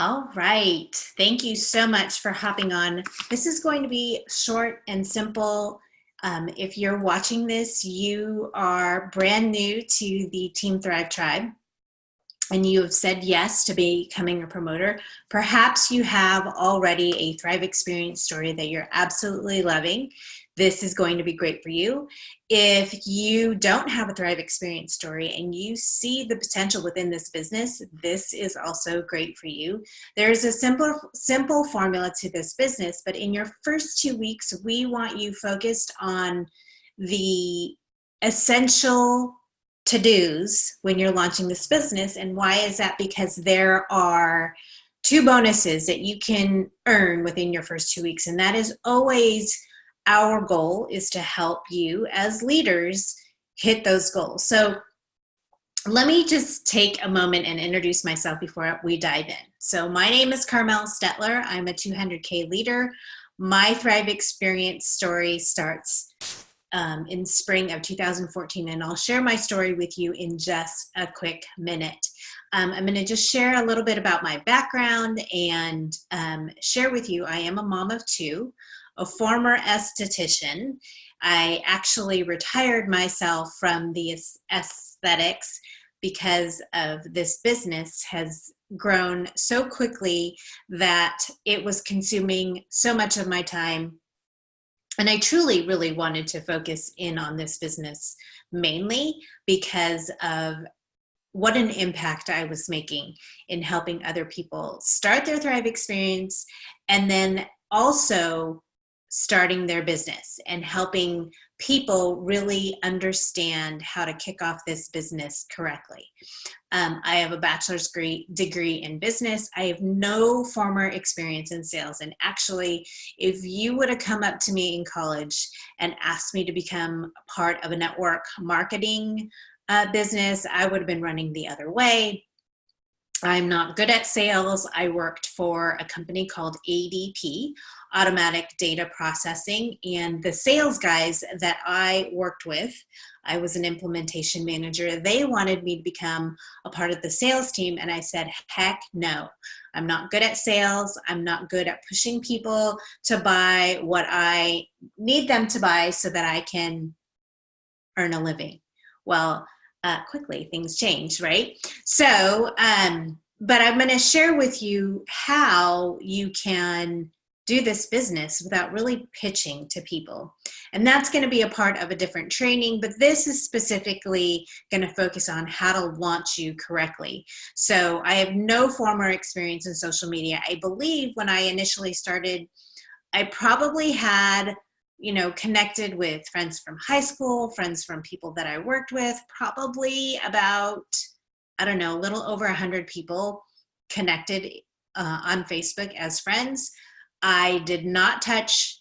All right. Thank you so much for hopping on. This is going to be short and simple. If you're watching this, you are brand new to the Team Thrive Tribe and you have said yes to becoming a promoter. Perhaps you have already a Thrive experience story that you're absolutely loving. This is going to be great for you. If you don't have a Thrive experience story and you see the potential within this business, this is also great for you. There's a simple formula to this business, but in your first 2 weeks, we want you focused on the essential to-dos when you're launching this business. And why is that? Because there are 2 bonuses that you can earn within your first 2 weeks. And that is always our goal, is to help you as leaders hit those goals. So let me just take a moment and introduce myself before we dive in. So my name is Carmel Stetler. I'm a 200K leader. My Thrive experience story starts in spring of 2014, and I'll share my story with you in just a quick minute. I'm going to just share a little bit about my background and share with you, I am a mom of 2, a former esthetician. I actually retired myself from the aesthetics because of this business has grown so quickly that it was consuming so much of my time. And I truly, really wanted to focus in on this business mainly because of what an impact I was making in helping other people start their Thrive experience, and then also starting their business and helping people really understand how to kick off this business correctly. I have a bachelor's degree in business. I have no former experience in sales. And actually, if you would have come up to me in college and asked me to become a part of a network marketing business, I would have been running the other way. I'm not good at sales. I worked for a company called ADP, Automatic Data Processing, and the sales guys that I worked with, I was an implementation manager. They wanted me to become a part of the sales team, and I said, heck no. I'm not good at sales. I'm not good at pushing people to buy what I need them to buy so that I can earn a living. Well, quickly things change, right? So, but I'm going to share with you how you can do this business without really pitching to people. And that's going to be a part of a different training, but this is specifically going to focus on how to launch you correctly. So I have no former experience in social media. I believe when I initially started, I probably had connected with friends from high school, friends from people that I worked with, probably about, I don't know, a little over 100 people connected on Facebook as friends. I did not touch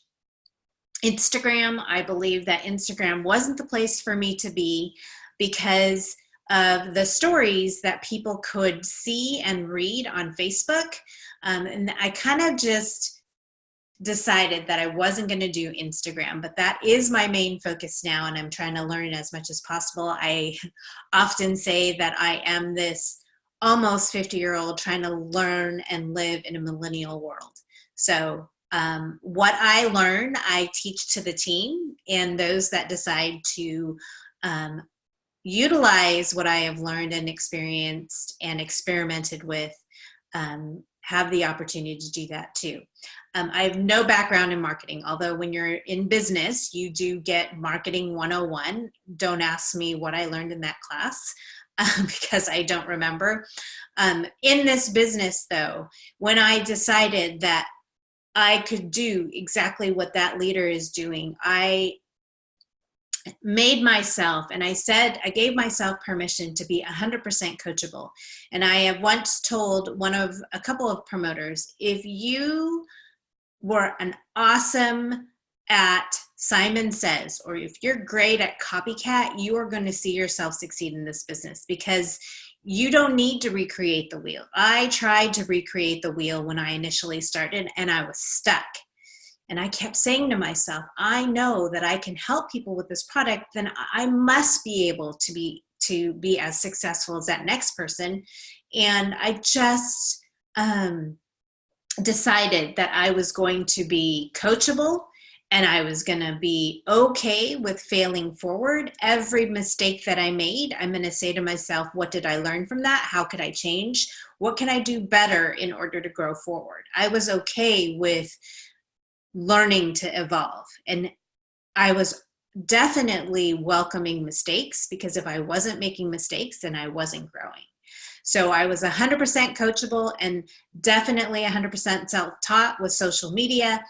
Instagram. I believe that Instagram wasn't the place for me to be because of the stories that people could see and read on Facebook. And I kind of just decided that I wasn't going to do Instagram, but that is my main focus now, and I'm trying to learn as much as possible. I often say that I am this almost 50-year-old trying to learn and live in a millennial world. So what I learn, I teach to the team, and those that decide to utilize what I have learned and experienced and experimented with have the opportunity to do that too. I have no background in marketing, although when you're in business, you do get marketing 101. Don't ask me what I learned in that class because I don't remember. In this business though, when I decided that I could do exactly what that leader is doing, I made myself, and I gave myself permission to be 100% coachable. And I have once told a couple of promoters, if you were an awesome at Simon Says, or if you're great at copycat, you are going to see yourself succeed in this business because you don't need to recreate the wheel. I tried to recreate the wheel when I initially started and I was stuck. And I kept saying to myself, I know that I can help people with this product, then I must be able to be as successful as that next person. And I just decided that I was going to be coachable and I was going to be okay with failing forward. Every mistake that I made, I'm going to say to myself, what did I learn from that? How could I change? What can I do better in order to grow forward? I was okay with learning to evolve. And I was definitely welcoming mistakes, because if I wasn't making mistakes, then I wasn't growing. So I was 100% coachable and definitely 100% self-taught with social media.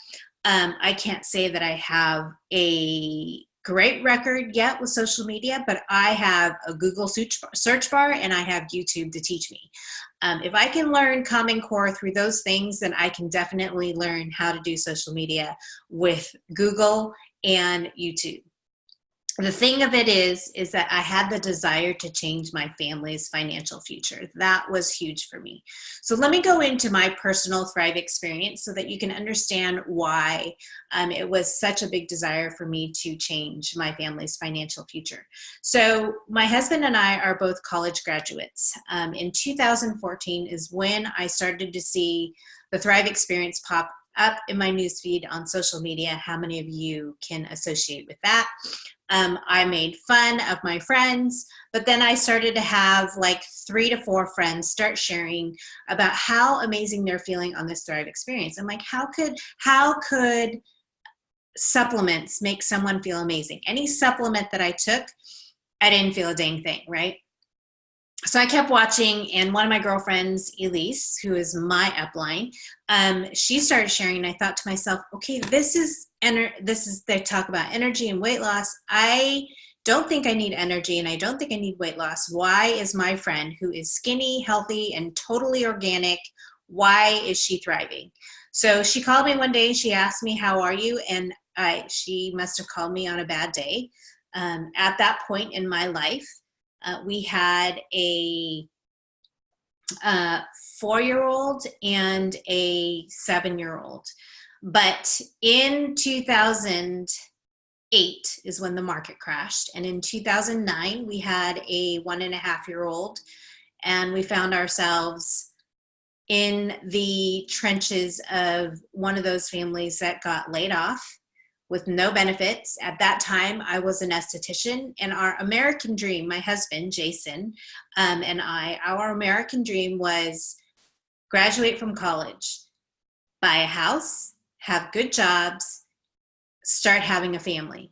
I can't say that I have a great record yet with social media, but I have a Google search bar and I have YouTube to teach me. If I can learn Common Core through those things, then I can definitely learn how to do social media with Google and YouTube. The thing of it is that I had the desire to change my family's financial future. That was huge for me. So let me go into my personal Thrive experience so that you can understand why it was such a big desire for me to change my family's financial future. So my husband and I are both college graduates. In 2014 is when I started to see the Thrive experience pop up in my newsfeed on social media. How many of you can associate with that? I made fun of my friends, but then I started to have like 3 to 4 friends start sharing about how amazing they're feeling on this Thrive experience. I'm like, how could supplements make someone feel amazing? Any supplement that I took, I didn't feel a dang thing, right? So I kept watching, and one of my girlfriends, Elise, who is my upline, she started sharing, and I thought to myself, okay, they talk about energy and weight loss. I don't think I need energy, and I don't think I need weight loss. Why is my friend, who is skinny, healthy, and totally organic, why is she thriving? So she called me one day, and she asked me, how are you? And she must have called me on a bad day. At that point in my life, we had a 4-year-old and a 7-year-old. But in 2008 is when the market crashed. And in 2009, we had a 1.5-year-old, and we found ourselves in the trenches of one of those families that got laid off with no benefits. At that time, I was an esthetician, and our American dream, my husband, Jason, and our American dream was graduate from college, buy a house, have good jobs, start having a family,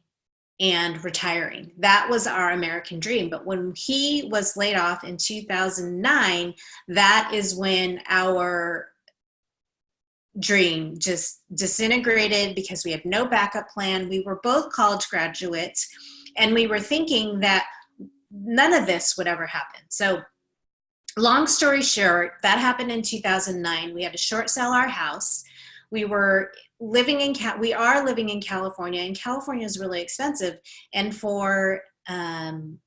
and retiring. That was our American dream. But when he was laid off in 2009, that is when our dream just disintegrated, because we had no backup plan. We were both college graduates, and we were thinking that none of this would ever happen. So long story short, that happened in 2009. We had to short sell our house. We are living in California, and California is really expensive. And for 4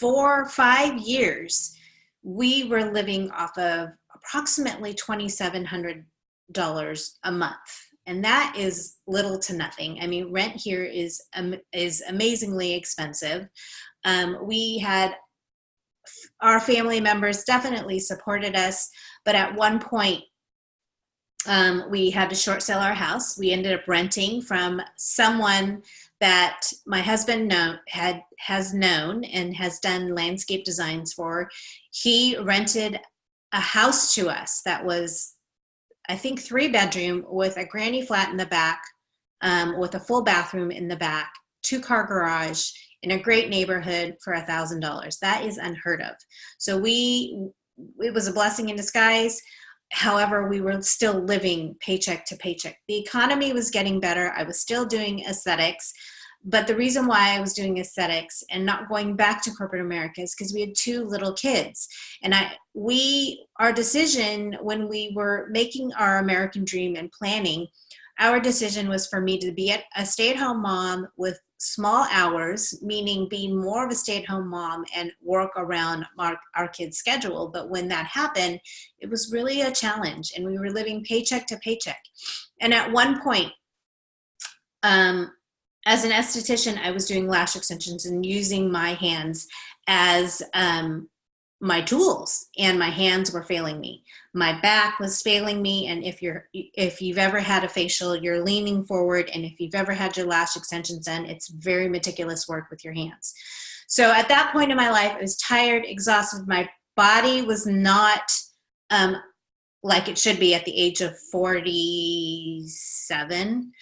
or 5 years, we were living off of approximately $2,700 a month. And that is little to nothing. I mean, rent here is amazingly expensive. We had our family members definitely supported us, but at one point, we had to short sell our house. We ended up renting from someone that my husband has known and has done landscape designs for. He rented a house to us that was, I think, 3-bedroom with a granny flat in the back, with a full bathroom in the back, 2-car garage in a great neighborhood for $1,000. That is unheard of. So it was a blessing in disguise. However, we were still living paycheck to paycheck. The economy was getting better. I was still doing aesthetics. But the reason why I was doing aesthetics and not going back to corporate America is because we had 2 little kids. And our decision when we were making our American dream and planning, our decision was for me to be a stay-at-home mom with small hours, meaning being more of a stay-at-home mom and work around our kids' schedule. But when that happened, it was really a challenge, and we were living paycheck to paycheck. And at one point, as an esthetician, I was doing lash extensions and using my hands as my tools, and my hands were failing me. My back was failing me. And if you've ever had a facial, you're leaning forward. And if you've ever had your lash extensions done, it's very meticulous work with your hands. So at that point in my life, I was tired, exhausted. My body was not like it should be at the age of 47.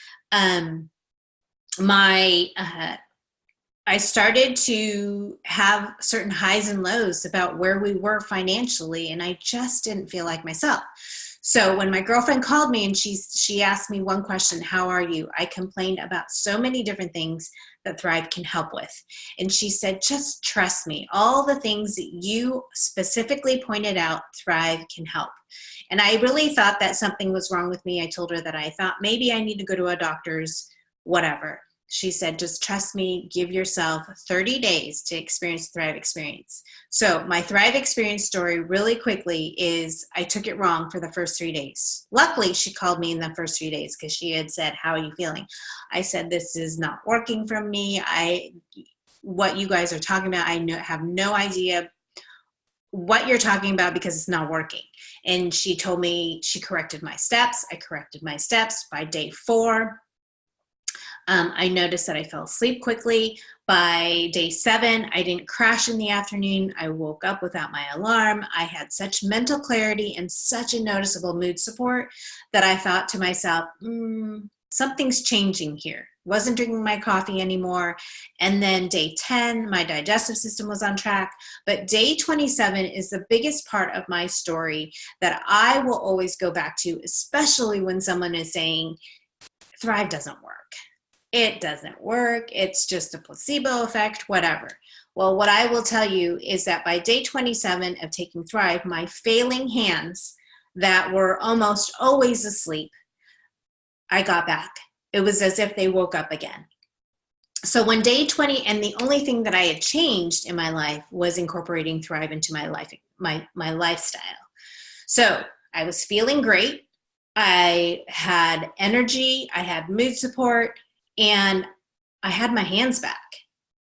I started to have certain highs and lows about where we were financially, and I just didn't feel like myself. So when my girlfriend called me and she asked me one question, how are you? I complained about so many different things that Thrive can help with. And she said, just trust me. All the things that you specifically pointed out, Thrive can help. And I really thought that something was wrong with me. I told her that I thought maybe I need to go to a doctor's, whatever. She said, just trust me, give yourself 30 days to experience the Thrive experience. So my Thrive experience story really quickly is I took it wrong for the first 3 days. Luckily, she called me in the first 3 days because she had said, how are you feeling? I said, this is not working for me. What you guys are talking about, have no idea what you're talking about because it's not working. And she told me, she corrected my steps. I corrected my steps. By day 4, I noticed that I fell asleep quickly. By day 7, I didn't crash in the afternoon. I woke up without my alarm. I had such mental clarity and such a noticeable mood support that I thought to myself, something's changing here. Wasn't drinking my coffee anymore. And then day 10, my digestive system was on track. But day 27 is the biggest part of my story that I will always go back to, especially when someone is saying, Thrive doesn't work. It doesn't work. It's just a placebo effect, whatever. Well, what I will tell you is that by day 27 of taking Thrive, my failing hands that were almost always asleep, I got back. It was as if they woke up again. So when day 20, and the only thing that I had changed in my life was incorporating Thrive into my life, my lifestyle. So I was feeling great. I had energy. I had mood support. And I had my hands back.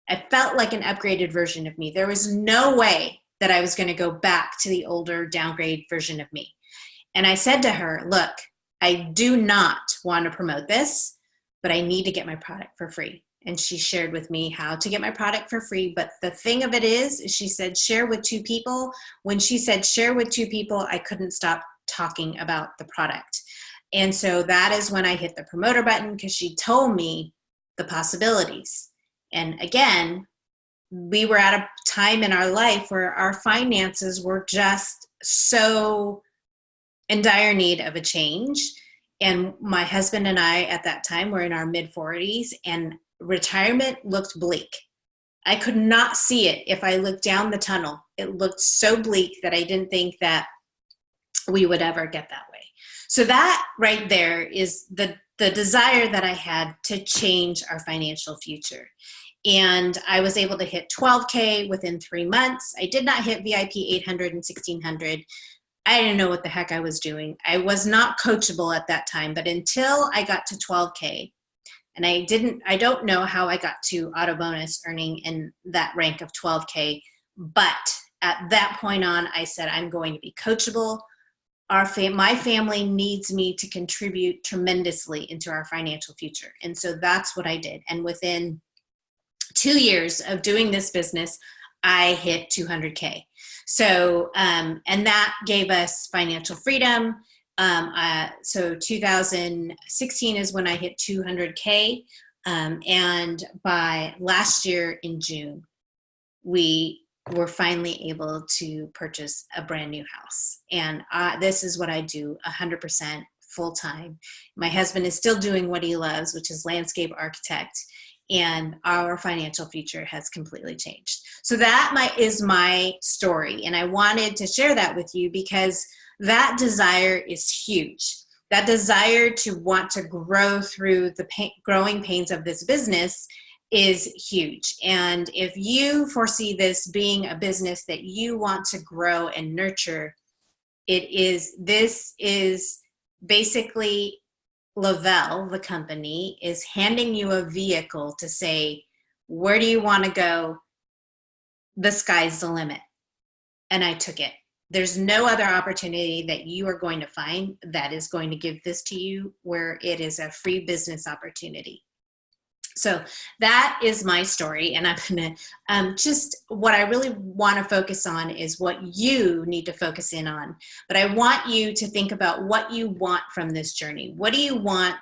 I felt like an upgraded version of me. There was no way that I was going to go back to the older downgrade version of me. And I said to her, look, I do not want to promote this, but I need to get my product for free. And she shared with me how to get my product for free. But the thing of it is she said, share with 2 people. When she said share with 2 people, I couldn't stop talking about the product. And so that is when I hit the promoter button because she told me the possibilities. And again, we were at a time in our life where our finances were just so in dire need of a change. And my husband and I at that time were in our mid-40s and retirement looked bleak. I could not see it if I looked down the tunnel. It looked so bleak that I didn't think that we would ever get that way. So that right there is the desire that I had to change our financial future. And I was able to hit 12K within 3 months. I did not hit VIP 800 and 1600. I didn't know what the heck I was doing. I was not coachable at that time, but until I got to 12K, and I don't know how I got to auto bonus earning in that rank of 12K, but at that point on, I said, I'm going to be coachable. My family needs me to contribute tremendously into our financial future. And so that's what I did. And within 2 years of doing this business, I hit 200K. So, and that gave us financial freedom. So 2016 is when I hit 200K. And by last year in June, we were finally able to purchase a brand new house. And this is what I do 100% full time. My husband is still doing what he loves, which is landscape architect. And our financial future has completely changed. So that is my story. And I wanted to share that with you because that desire is huge. That desire to want to grow through the growing pains of this business is huge. And if you foresee this being a business that you want to grow and nurture, this is basically Lavelle, the company, is handing you a vehicle to say, where do you want to go? The sky's the limit. and I took it. There's no other opportunity that you are going to find that is going to give this to you where it is a free business opportunity. So that is my story, and I'm gonna just what I really want to focus on is what you need to focus in on. But I want you to think about what you want from this journey. What do you want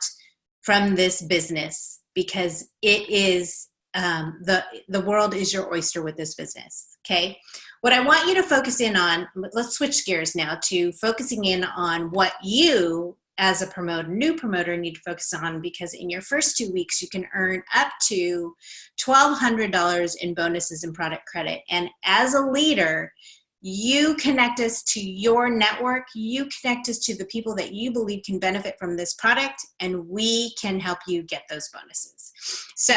from this business? Because it is the world is your oyster with this business. Okay. What I want you to focus in on, let's switch gears now to focusing in on what you as a new promoter need to focus on, because in your first 2 weeks, you can earn up to $1,200 in bonuses and product credit. And as a leader, you connect us to your network, you connect us to the people that you believe can benefit from this product, and we can help you get those bonuses. So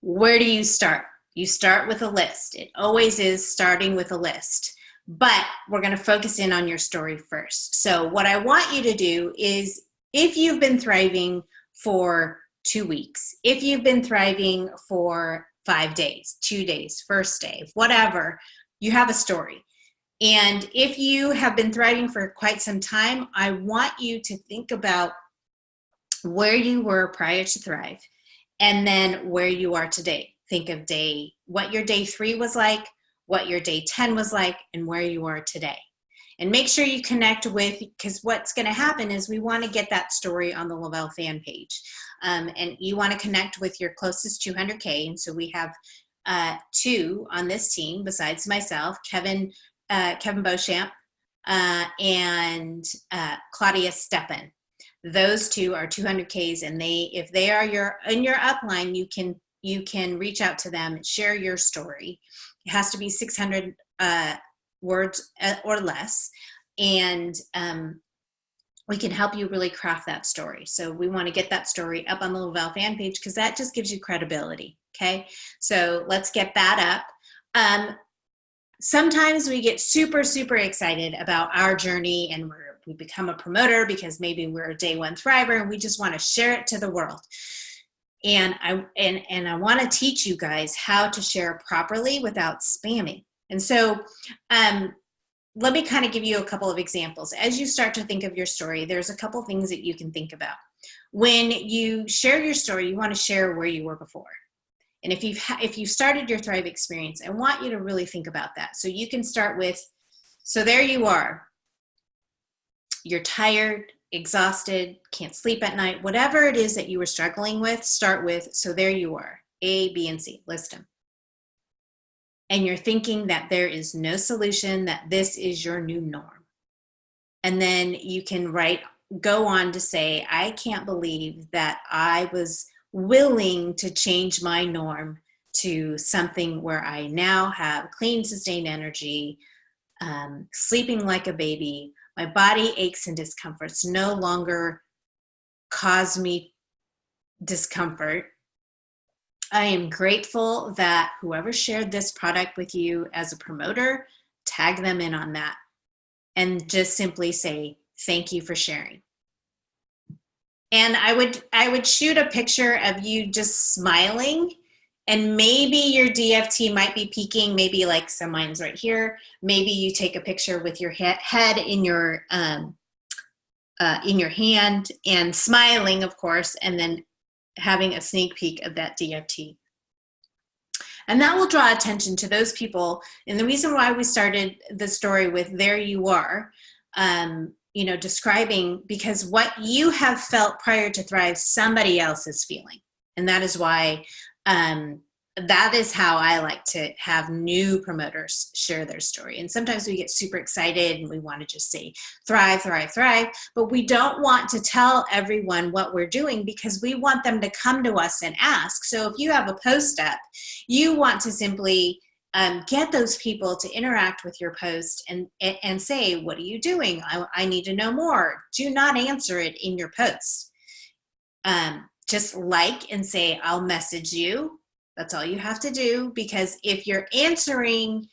where do you start? You start with a list. It always is starting with a list, but we're going to focus in on your story first. So what I want you to do is, if you've been thriving for 2 weeks, if you've been thriving for 5 days, 2 days, first day, whatever, you have a story. And if you have been thriving for quite some time, I want you to think about where you were prior to Thrive and then where you are today. Think of what your day 3 was like, what your day 10 was like, and where you are today. And make sure you connect with, because what's going to happen is we want to get that story on the Lavelle fan page. And you want to connect with your closest 200K. And so we have 2 on this team besides myself, Kevin Beauchamp and Claudia Steppen. Those 2 are 200Ks, and if they are in your upline, you can reach out to them and share your story. It has to be 600 words or less, and we can help you really craft that story. So we want to get that story up on the Lavelle fan page, because that just gives you credibility. Okay, so let's get that up. Sometimes we get super, super excited about our journey, and we become a promoter because maybe we're a day 1 thriver and we just want to share it to the world. And I want to teach you guys how to share properly without spamming. And so let me kind of give you a couple of examples. As you start to think of your story, there's a couple things that you can think about. When you share your story, you want to share where you were before. And if you've started your Thrive experience, I want you to really think about that. So you can start with, so there you are. You're tired, exhausted, can't sleep at night, whatever it is that you were struggling with, start with, so there you are, A, B, and C, list them. And you're thinking that there is no solution, that this is your new norm. And then you can go on to say, I can't believe that I was willing to change my norm to something where I now have clean, sustained energy, sleeping like a baby. My body aches and discomforts no longer cause me discomfort. I am grateful that whoever shared this product with you as a promoter, tag them in on that and just simply say, thank you for sharing. And I would shoot a picture of you just smiling, and maybe your DFT might be peaking, maybe like, so mine's right here. Maybe you take a picture with your head in your hand and smiling, of course, and then having a sneak peek of that DFT. And that will draw attention to those people. And the reason why we started the story with there you are, describing, because what you have felt prior to Thrive, somebody else is feeling. And that is why that is how I like to have new promoters share their story. And sometimes we get super excited and we want to just say, thrive, thrive, thrive. But we don't want to tell everyone what we're doing, because we want them to come to us and ask. So if you have a post up, you want to simply get those people to interact with your post and say, what are you doing? I need to know more. Do not answer it in your post. Just like and say, I'll message you. That's all you have to do, because if you're answering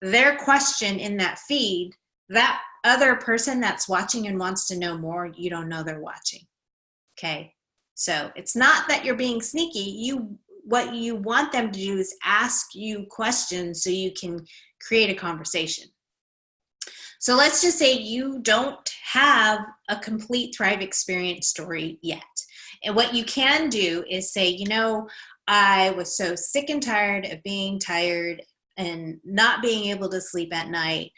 their question in that feed, that other person that's watching and wants to know more, you don't know they're watching. Okay. So it's not that you're being sneaky. What you want them to do is ask you questions so you can create a conversation. So let's just say you don't have a complete Thrive experience story yet. And what you can do is say, you know, I was so sick and tired of being tired and not being able to sleep at night.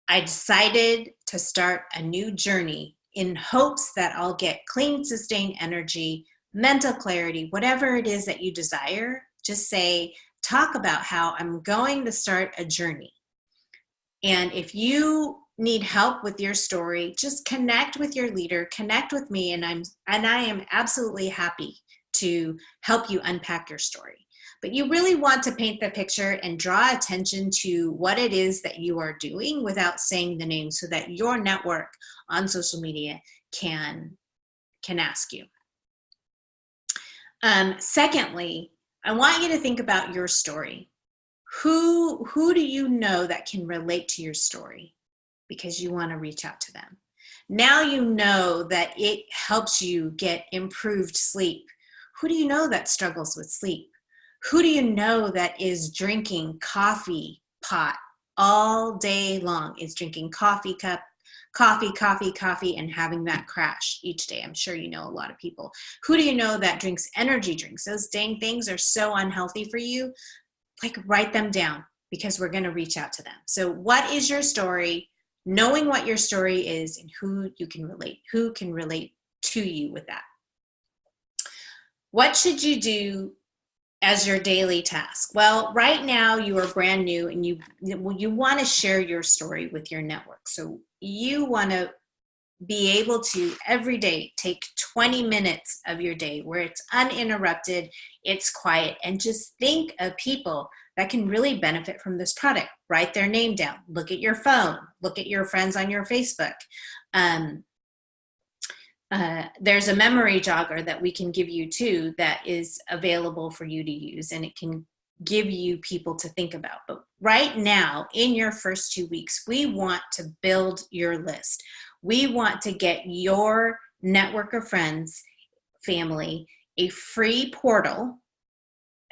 I decided to start a new journey in hopes that I'll get clean, sustained energy, mental clarity, whatever it is that you desire. Just say, talk about how I'm going to start a journey. And if you need help with your story, just connect with your leader, connect with me, and I am absolutely happy to help you unpack your story. But you really want to paint the picture and draw attention to what it is that you are doing without saying the name, so that your network on social media can ask you. Secondly, I want you to think about your story. Who do you know that can relate to your story? Because you want to reach out to them. Now you know that it helps you get improved sleep. Who do you know that struggles with sleep? Who do you know that is drinking coffee pot all day long, is drinking coffee, and having that crash each day? I'm sure you know a lot of people. Who do you know that drinks energy drinks? Those dang things are so unhealthy for you. Like, write them down, because we're going to reach out to them. So what is your story? Knowing what your story is and who can relate to you with that. What should you do as your daily task? Well, right now you are brand new and you want to share your story with your network. So you want to be able to every day take 20 minutes of your day where it's uninterrupted, it's quiet, and just think of people that can really benefit from this product. Write their name down, look at your phone, look at your friends on your Facebook. There's a memory jogger that we can give you too that is available for you to use, and it can give you people to think about. But right now, in your first 2 weeks, we want to build your list. We want to get your network of friends, family, a free portal.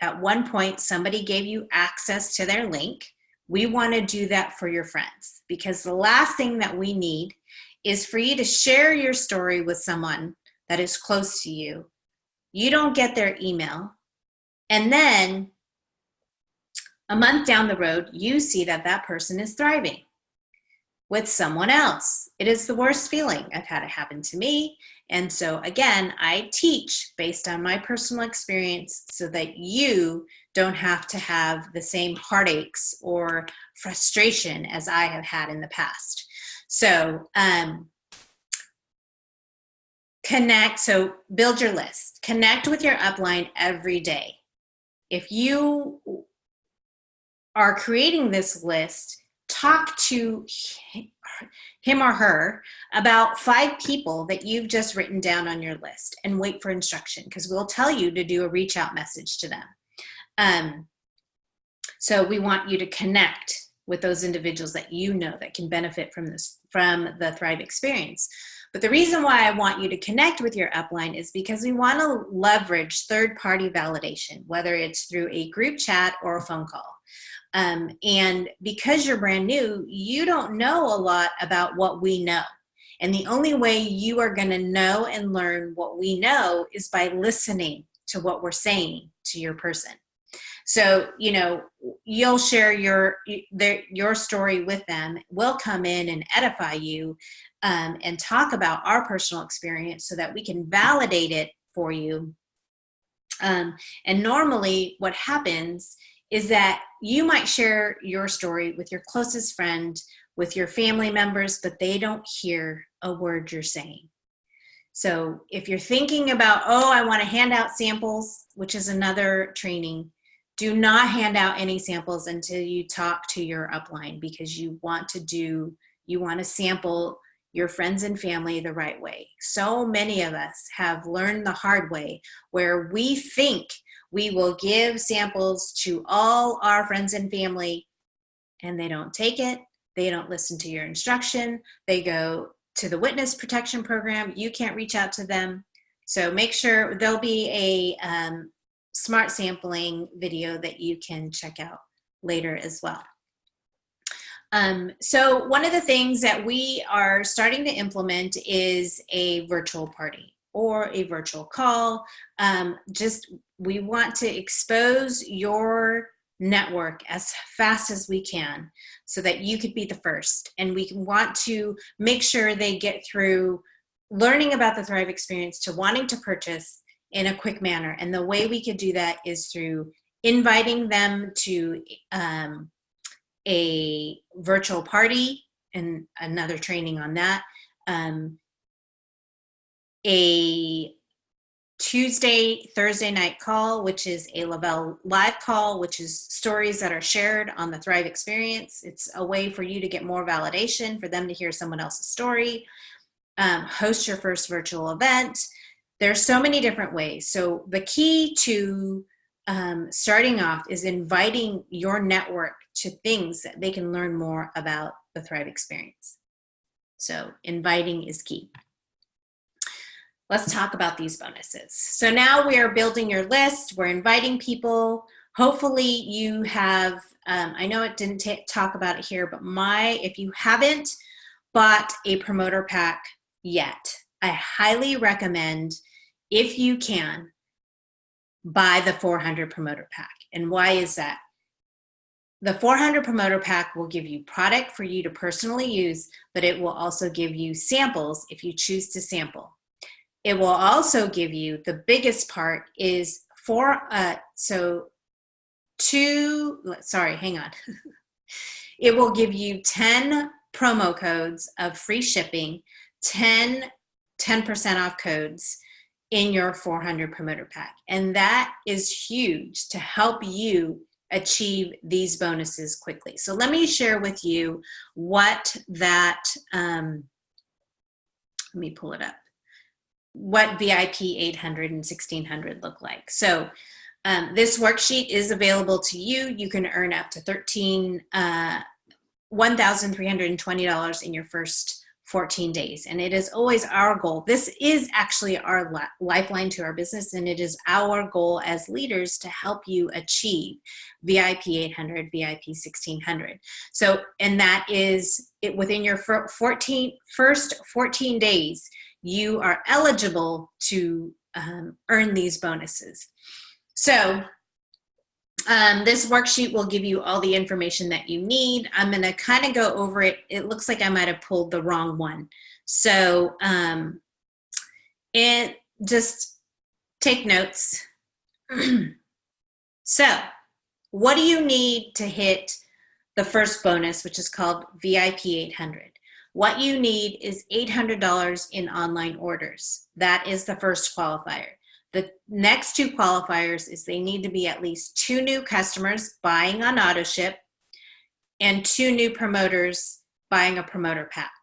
At one point, somebody gave you access to their link. We want to do that for your friends, because the last thing that we need is for you to share your story with someone that is close to you. You don't get their email. And then a month down the road, you see that that person is thriving with someone else. It is the worst feeling. I've had it happen to me. And so again, I teach based on my personal experience so that you don't have to have the same heartaches or frustration as I have had in the past. So build your list. Connect with your upline every day. If you are creating this list, talk to him or her about 5 people that you've just written down on your list and wait for instruction, because we'll tell you to do a reach out message to them. So we want you to connect with those individuals that you know that can benefit from the Thrive experience. But the reason why I want you to connect with your upline is because we want to leverage third-party validation, whether it's through a group chat or a phone call. And because you're brand new, you don't know a lot about what we know. And the only way you are going to know and learn what we know is by listening to what we're saying to your person. So, you'll share your story with them. We'll come in and edify you and talk about our personal experience so that we can validate it for you. And normally what happens is that you might share your story with your closest friend, with your family members, but they don't hear a word you're saying. So if you're thinking about, I want to hand out samples, which is another training, do not hand out any samples until you talk to your upline, because you want to sample your friends and family the right way. So many of us have learned the hard way, where we think we will give samples to all our friends and family, and they don't take it. They don't listen to your instruction. They go to the witness protection program. You can't reach out to them. So make sure there'll be a smart sampling video that you can check out later as well. So one of the things that we are starting to implement is a virtual party or a virtual call. We want to expose your network as fast as we can so that you could be the first. And we want to make sure they get through learning about the Thrive experience to wanting to purchase in a quick manner. And the way we could do that is through inviting them to a virtual party and another training on that, a Tuesday, Thursday night call, which is a Lavelle live call, which is stories that are shared on the Thrive experience. It's a way for you to get more validation, for them to hear someone else's story, host your first virtual event. There's so many different ways. So the key to starting off is inviting your network to things that they can learn more about the Thrive experience. So inviting is key. Let's talk about these bonuses. So now we are building your list. We're inviting people. Hopefully you have, I know it didn't talk about it here, but if you haven't bought a promoter pack yet, I highly recommend, if you can, buy the 400 promoter pack. And why is that? The 400 promoter pack will give you product for you to personally use, but it will also give you samples if you choose to sample. It will also give you, the biggest part is It will give you 10 promo codes of free shipping, 10% off codes in your 400 promoter pack. And that is huge to help you achieve these bonuses quickly. So let me share with you what that, let me pull it up, what VIP 800 and 1600 look like. So this worksheet is available to you. You can earn up to $1,320 in your first 14 days. And it is always our goal. This is actually our lifeline to our business. And it is our goal as leaders to help you achieve VIP 800, VIP 1600. So, and that is it within your first 14 days, you are eligible to earn these bonuses. So this worksheet will give you all the information that you need. I'm going to kind of go over it. It looks like I might have pulled the wrong one. So just take notes. So what do you need to hit the first bonus, which is called VIP 800? What you need is $800 in online orders. That is the first qualifier. The next two qualifiers is they need to be at least 2 new customers buying on AutoShip and 2 new promoters buying a promoter pack.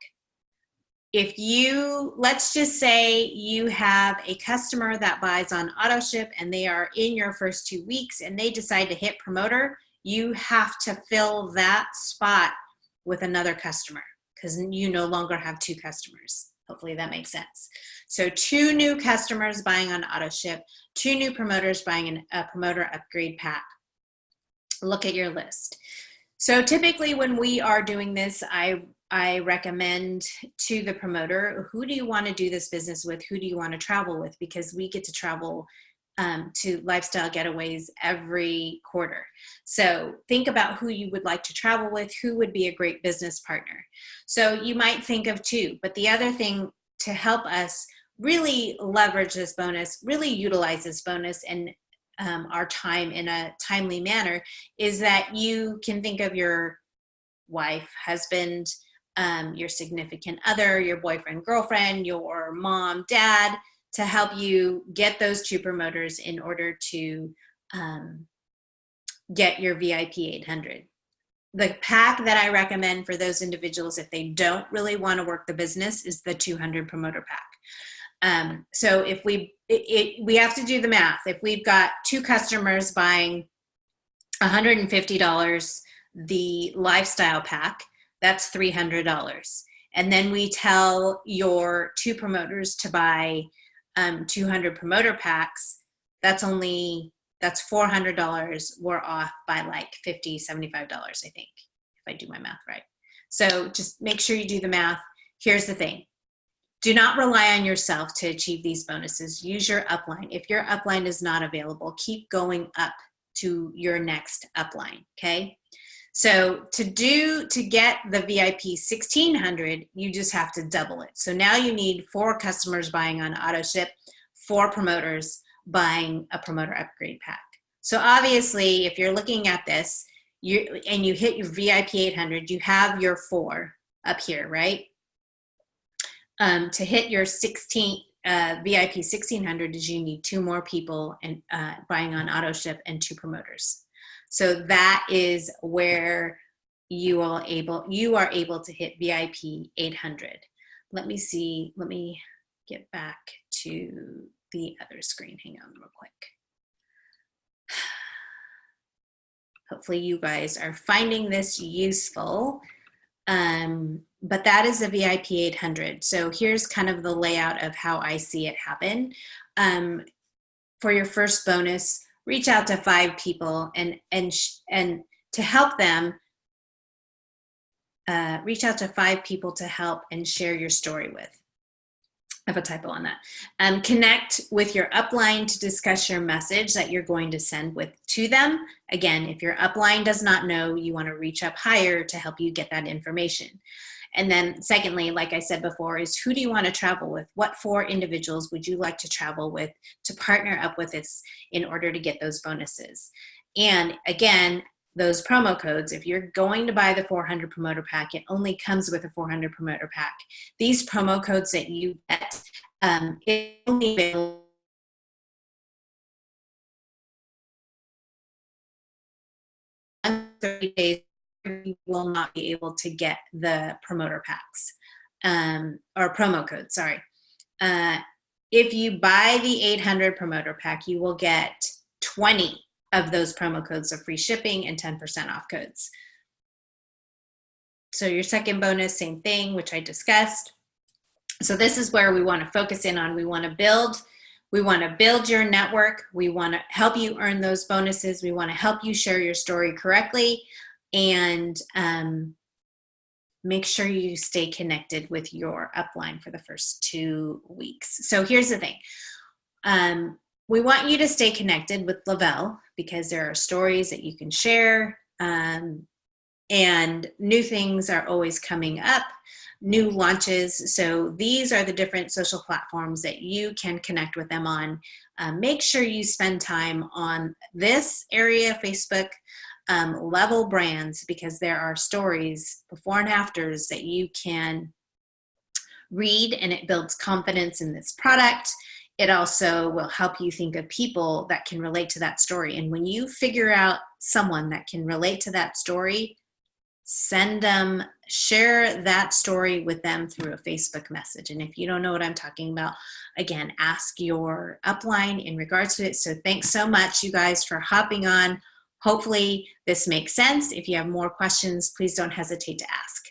If you, let's just say you have a customer that buys on AutoShip and they are in your first 2 weeks and they decide to hit promoter, you have to fill that spot with another customer because you no longer have 2 customers. Hopefully that makes sense. So 2 new customers buying on AutoShip, 2 new promoters buying a promoter upgrade pack. Look at your list. So typically when we are doing this, I recommend to the promoter, who do you want to do this business with? Who do you want to travel with? Because we get to travel to lifestyle getaways every quarter. So think about who you would like to travel with, who would be a great business partner. So you might think of 2, but the other thing to help us really leverage this bonus, really utilize this bonus and our time in a timely manner is that you can think of your wife, husband, your significant other, your boyfriend, girlfriend, your mom, dad, to help you get those 2 promoters in order to get your VIP 800. The pack that I recommend for those individuals, if they don't really want to work the business, is the 200 promoter pack. So if we have to do the math. If we've got 2 customers buying $150, the lifestyle pack, that's $300. And then we tell your 2 promoters to buy 200 promoter packs, that's $400. We're off by like $50, $75, I think, if I do my math right. So just make sure you do the math. Here's the thing. Do not rely on yourself to achieve these bonuses. Use your upline. If your upline is not available, keep going up to your next upline, okay? So to get the VIP 1600, you just have to double it. So now you need 4 customers buying on AutoShip, 4 promoters buying a promoter upgrade pack. So obviously, if you're looking at this, you hit your VIP 800, you have your 4 up here, right? To hit your VIP 1600 is you need 2 more people and buying on AutoShip and 2 promoters. So that is where you are able to hit VIP 800. Let me get back to the other screen. Hang on real quick. Hopefully you guys are finding this useful. But that is a VIP 800. So here's kind of the layout of how I see it happen. For your first bonus, reach out to 5 people and to help them, reach out to 5 people to help and share your story with. I have a typo on that. Connect with your upline to discuss your message that you're going to send to them. Again, if your upline does not know, you want to reach up higher to help you get that information. And then secondly, like I said before, is who do you want to travel with? What 4 individuals would you like to travel with to partner up with us in order to get those bonuses? And again, those promo codes, if you're going to buy the 400 promoter pack, it only comes with a 400 promoter pack. These promo codes that you get, it's only available 30 days. You will not be able to get the promoter packs or promo codes, sorry. If you buy the 800 promoter pack, you will get 20 of those promo codes of free shipping and 10% off codes. So your second bonus, same thing, which I discussed. So this is where we want to focus in on. We want to build your network. We want to help you earn those bonuses. We want to help you share your story correctly, and make sure you stay connected with your upline for the first 2 weeks. So here's the thing. We want you to stay connected with Le-Vel because there are stories that you can share, and new things are always coming up, new launches. So these are the different social platforms that you can connect with them on. Make sure you spend time on this area, Facebook, Level Brands, because there are stories, before and afters, that you can read, and it builds confidence in this product. It also will help you think of people that can relate to that story. And when you figure out someone that can relate to that story, share that story with them through a Facebook message. And if you don't know what I'm talking about, again, ask your upline in regards to it. So thanks so much, you guys, for hopping on. Hopefully this makes sense. If you have more questions, please don't hesitate to ask.